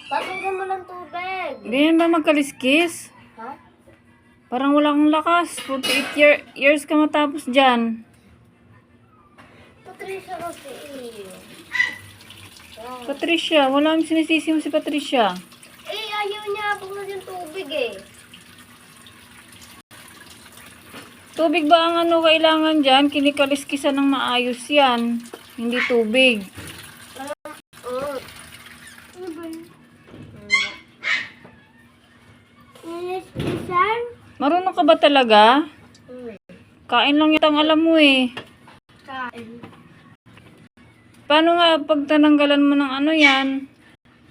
Patunggan mo ng tubig. Ganyan ba magkaliskis? Ha? Parang wala kang lakas. 48 years ka matapos dyan. Patricia kasi. Patricia, wala kang sinisisi mo si Patricia. Eh, ayaw niya buksan yung tubig eh. Tubig ba ang ano kailangan dyan? Kinikaliskisan ng maayos yan. Hindi tubig. Ano ba yun? Niliskisan? Marunong ka ba talaga? Kain lang yata ang alam mo eh. Kain. Paano nga pag tananggalan mo ng ano yan?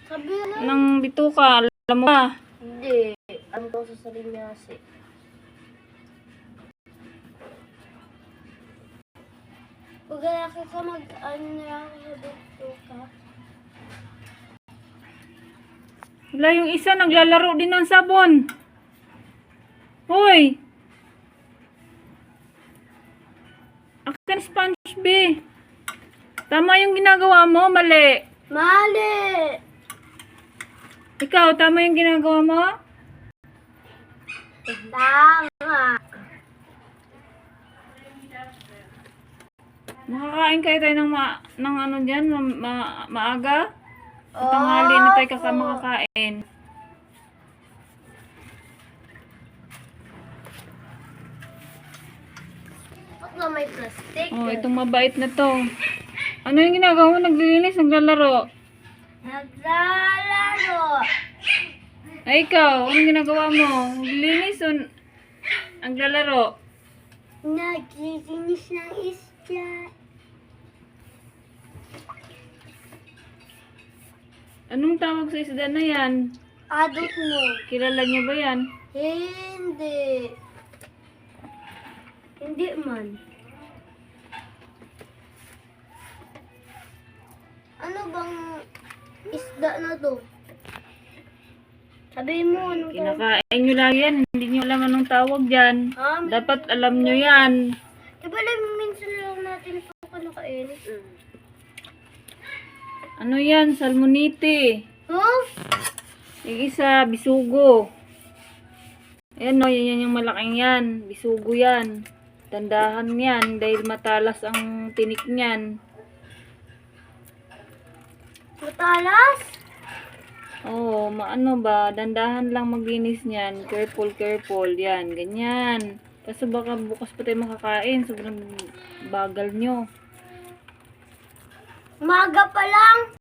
Sabi na. Ng bituka, alam mo ba? Hindi. Ano ko sa salinyasi? Huwag ka mag-ano na ako sa dito ka. Wala yung isa, naglalaro din ng sabon. Hoy! Akin sponge B. Tama yung ginagawa mo, mali. Mali! Ikaw, tama yung ginagawa mo? Tama. Makakain kayo tayo ng ano dyan, maaga? Tanghali na tayo makakain. Ba't na may plastic? Oh, itong mabait na to. Ano yung ginagawa mo? Naglilinis, naglalaro. Naglalaro. Ay, ikaw, anong ginagawa mo? Naglilinis o naglalaro? Naglilinis ng isda. Anong tawag sa isda na yan? Adult mo. Kilala niyo ba yan? Hindi. Hindi man. Ano bang isda na to? Sabihin mo, ano to? Kinakain nyo lang yan. Hindi nyo alam anong tawag dyan. Dapat alam nyo yan. Diba minsan lang natin ito kinakain? Ano yan? Salmonite. Huh? Yung isa, bisugo. Ayan o, yan yung malaking yan. Bisugo yan. Tandahan yan dahil matalas ang tinik niyan. Matalas? Oo, maano ba? Dandahan lang maglinis niyan. Careful, careful. Yan, ganyan. Kaso baka bukas pa tayo makakain. Sobrang bagal nyo. Umaga pa lang.